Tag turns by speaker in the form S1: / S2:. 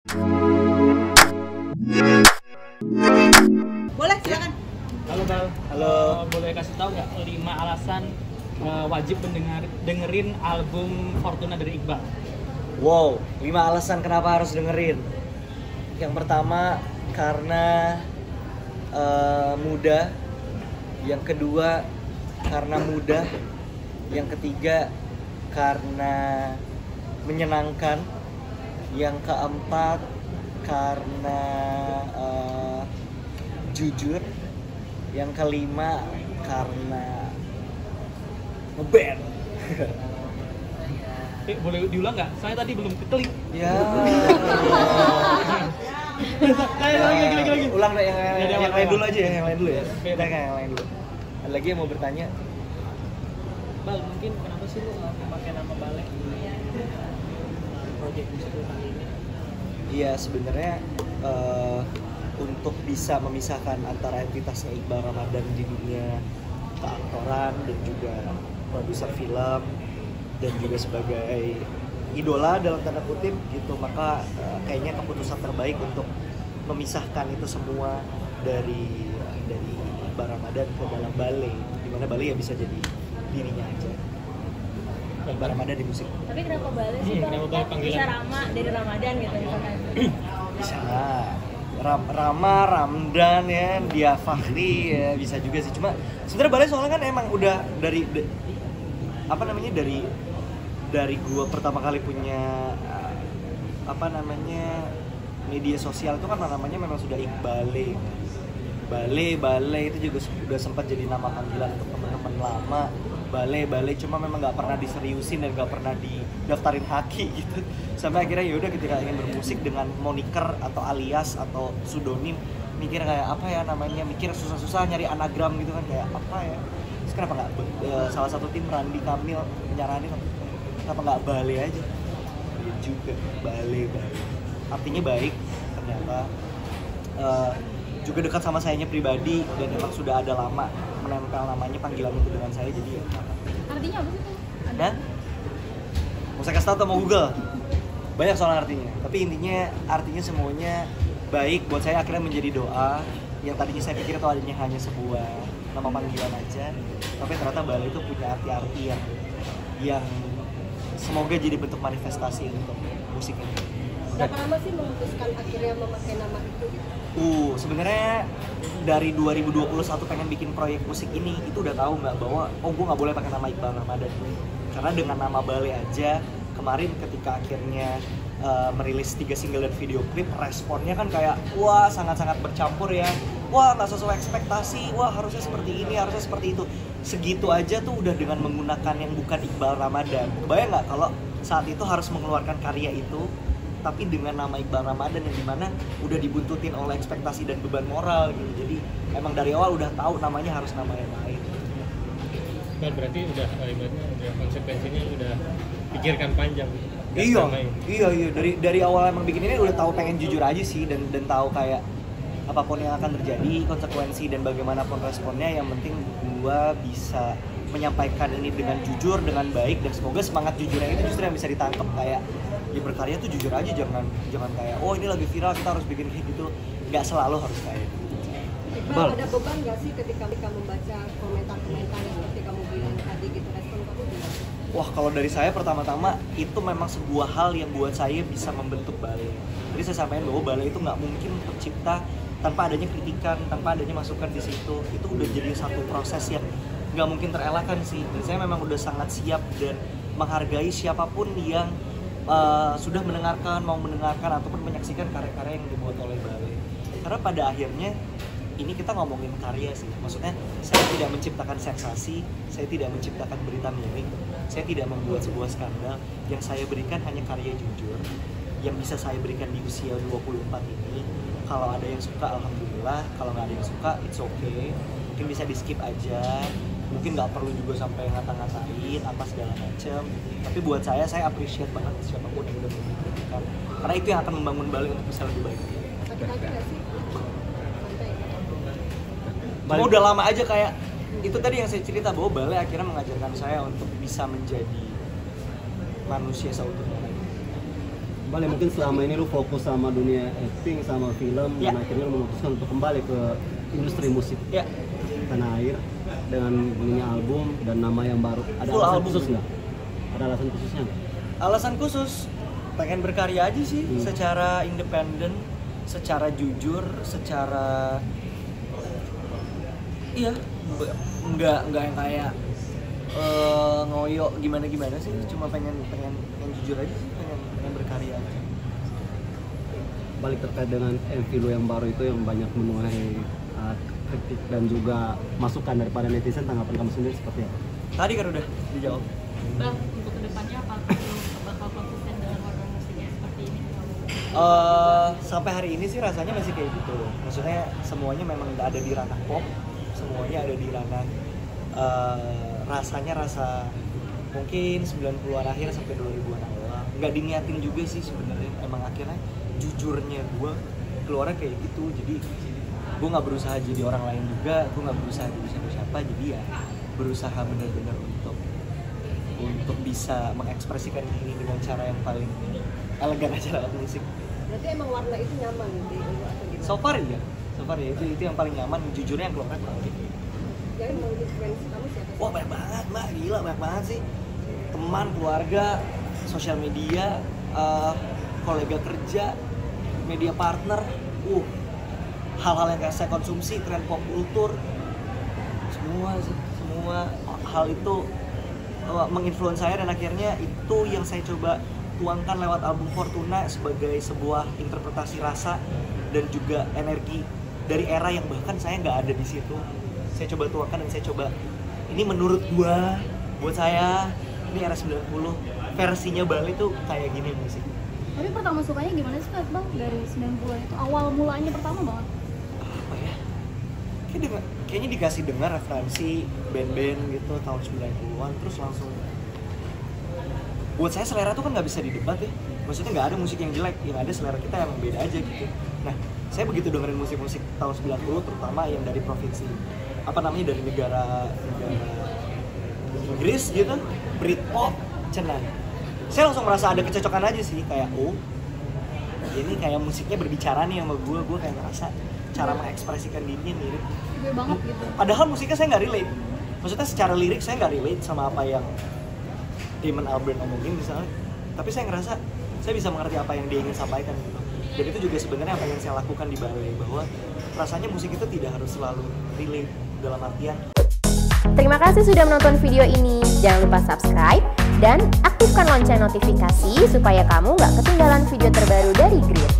S1: Boleh, silakan.
S2: Halo Bal.
S3: Halo.
S2: Boleh kasih tahu nggak 5 alasan wajib dengerin album Fortuna dari Iqbal?
S3: Wow, 5 alasan kenapa harus dengerin. Yang pertama karena mudah. Yang kedua karena mudah. Yang ketiga karena menyenangkan. Yang keempat karena jujur. Yang kelima karena ngeband.
S2: Boleh diulang nggak? Saya tadi belum klik.
S3: Ya.
S2: Lagi.
S3: Ulang deh yang lain dulu aja ya, yang lain dulu ya.
S2: Beda.
S3: Yang lain dulu. Ada lagi yang mau bertanya?
S2: Bal, mungkin kenapa sih lu nggak pakai nama Balek project musik lu kali ini?
S3: Iya, sebenarnya untuk bisa memisahkan antara entitasnya Iqbal Ramadan di dunia keaktoran dan juga produser film dan juga sebagai idola dalam tanda kutip gitu, maka kayaknya keputusan terbaik untuk memisahkan itu semua dari Iqbal Ramadan ke dalam Balek, dimana Balek ya bisa jadi dirinya aja. Iqbal Ramadan di musik.
S1: Tapi kenapa Balek sih?
S2: Kenapa Balek panggilan?
S1: Bisa Rama dari Ramadan gitu misalkan.
S3: Bisa Rama, Ramdan ya, Dia Fakhri ya, bisa juga sih. Cuma sebenarnya Balek soalnya kan emang udah dari gua pertama kali punya media sosial itu kan namanya memang sudah Iqbale. Bale itu juga udah sempat jadi nama panggilan untuk teman-teman lama. Bale cuma memang nggak pernah diseriusin dan nggak pernah didaftarin haki gitu. Sampai akhirnya yaudah ketika ingin bermusik dengan moniker atau alias atau pseudonym, mikir kayak apa ya namanya, mikir susah-susah nyari anagram gitu kan, kayak apa ya. Terus kenapa nggak salah satu tim Randi Kamil nyaranin kenapa nggak Bale aja? Ya juga Bale. Artinya baik ternyata. Juga dekat sama sayanya pribadi dan memang sudah ada lama menempel namanya panggilan itu dengan saya, jadi ya.
S1: Artinya apa sih?
S3: Dan mau saya kasih tahu atau mau Google? Banyak soal artinya, tapi intinya artinya semuanya baik buat saya. Akhirnya menjadi doa yang tadinya saya pikir itu hanya sebuah nama panggilan aja, tapi ternyata Bali itu punya arti-arti yang semoga jadi bentuk manifestasi untuk musik ini.
S1: Berapa lama sih memutuskan akhirnya memakai nama itu?
S3: Sebenarnya dari 2021 pengen bikin proyek musik ini, itu udah tahu nggak bahwa gue nggak boleh pakai nama Iqbal Ramadan, karena dengan nama Bale aja kemarin ketika akhirnya merilis 3 single dan video klip, responnya kan kayak wah sangat-sangat bercampur ya, wah nggak sesuai ekspektasi, wah harusnya seperti ini, harusnya seperti itu. Segitu aja tuh udah dengan menggunakan yang bukan Iqbal Ramadan. Kebayang nggak kalau saat itu harus mengeluarkan karya itu tapi dengan nama Iqbal Ramadan yang dimana udah dibuntutin oleh ekspektasi dan beban moral gitu. Jadi emang dari awal udah tahu namanya harus nama yang lain.
S2: Bal, berarti udah ibaratnya udah konsekuensinya udah pikirkan panjang.
S3: Iya. Dari awal emang bikin ini udah tahu pengen jujur aja sih, dan tahu kayak apapun yang akan terjadi, konsekuensi dan bagaimanapun responnya, yang penting gua bisa menyampaikan ini dengan jujur, dengan baik, dan semoga semangat jujurnya itu justru yang bisa ditangkap. Kayak ya berkarya tuh jujur aja, jangan kayak oh ini lagi viral kita harus bikin kayak gitu. Nggak selalu harus kayak gitu.
S1: Bal, ada beban nggak sih ketika membaca komentar-komentar yang seperti kamu bilang tadi gitu, respon kamu gimana?
S3: Wah, kalau dari saya pertama-tama itu memang sebuah hal yang buat saya bisa membentuk Bale. Jadi saya sampaikan bahwa Bale itu nggak mungkin tercipta tanpa adanya kritikan, tanpa adanya masukan di situ. Itu udah jadi satu proses yang nggak mungkin terelakkan sih. Dan saya memang udah sangat siap dan menghargai siapapun yang sudah mendengarkan, mau mendengarkan ataupun menyaksikan karya-karya yang dibuat oleh Bale. Karena pada akhirnya ini kita ngomongin karya sih. Maksudnya saya tidak menciptakan sensasi, saya tidak menciptakan berita miring, saya tidak membuat sebuah skandal. Yang saya berikan hanya karya jujur yang bisa saya berikan di usia 24 ini. Kalau ada yang suka alhamdulillah, kalau nggak ada yang suka it's okay. Mungkin bisa di skip aja, mungkin nggak perlu juga sampai ngata-ngatain apa segala macem. Tapi buat saya appreciate banget siapapun yang udah memberikan, karena itu yang akan membangun Bale untuk bisa lebih baik.
S1: Sakit-sakit nggak sih?
S3: Cuma udah lama aja kayak itu tadi yang saya cerita, bahwa Bale akhirnya mengajarkan saya untuk bisa menjadi manusia seutuhnya lagi.
S4: Balik mungkin selama ini lu fokus sama dunia acting sama film
S3: Ya.
S4: dan akhirnya lu memutuskan untuk kembali ke industri musik
S3: Ya,
S4: tanah air dengan punya album dan nama yang baru. Ada
S3: Full
S4: alasan
S3: album.
S4: khusus nggak? Ada alasan khususnya nggak?
S3: alasan khusus pengen berkarya aja sih, secara independen, secara jujur, secara iya, nggak yang kayak ngoyo gimana sih, cuma pengen jujur aja sih, pengen berkarya aja.
S4: Balik terkait dengan MV lu yang baru itu yang banyak menuai kritik dan juga masukan daripada netizen, tanggapan kamu sendiri seperti apa?
S3: Tadi kan udah dijawab.
S5: Bang, untuk kedepannya apakah lu bakal konsisten dengan warna musiknya seperti ini?
S3: Sampai hari ini sih rasanya masih kayak gitu. Maksudnya semuanya memang ada di ranah pop, semuanya ada di ranah rasanya rasa mungkin 90-an akhir sampai 2000-an awal. Nggak diniatin juga sih sebenarnya. Emang akhirnya jujurnya gue keluarnya kayak gitu. Jadi gue nggak berusaha jadi orang lain juga, gue nggak berusaha jadi siapa-siapa. Jadi ya berusaha benar-benar untuk bisa mengekspresikan diri dengan cara yang paling elegan aja lewat musik.
S1: Berarti emang warna itu nyaman di lu atau gimana?
S3: So far ya itu yang paling nyaman, jujurnya yang keluar kurang gitu.
S1: Jadi mau influence kamu siapa?
S3: Wah banyak banget mbak, gila banyak banget sih. Teman, keluarga, sosial media, kolega kerja, media partner, hal-hal yang kayak saya konsumsi, tren pop kultur, semua hal itu menginfluence saya, dan akhirnya itu yang saya coba tuangkan lewat album Fortuna sebagai sebuah interpretasi rasa dan juga energi dari era yang bahkan saya nggak ada di situ. Saya coba tuangkan dan saya coba, ini menurut gua, buat saya ini era 90 versinya Bali tuh kayak gini musik.
S5: Tapi pertama sukanya gimana sih Bang? Dari 90-an itu awal mulanya pertama banget.
S3: Apa ya? Kayaknya dikasih dengar referensi band-band gitu tahun 90-an, terus langsung. Buat saya selera tuh kan nggak bisa didebat ya. Maksudnya nggak ada musik yang jelek, yang ada selera kita yang beda aja gitu. Nah, saya begitu dengerin musik-musik tahun 90 terutama yang dari provinsi dari negara Inggris gitu, Britpop, cenah. Saya langsung merasa ada kecocokan aja sih, kayak ini kayak musiknya berbicara nih sama gue kayak ngerasa cara mengekspresikan dirinya mirip.
S5: Gue banget gitu.
S3: Padahal musiknya saya nggak relate. Maksudnya secara lirik saya nggak relate sama apa yang Damon Albarn ngomongin misalnya. Tapi saya ngerasa saya bisa mengerti apa yang dia ingin sampaikan gitu. Dan itu juga sebenarnya apa yang saya lakukan di balai, bahwa rasanya musik itu tidak harus selalu relate dalam artian.
S6: Terima kasih sudah menonton video ini. Jangan lupa subscribe dan aktifkan lonceng notifikasi supaya kamu nggak ketinggalan video terbaru dari Grid.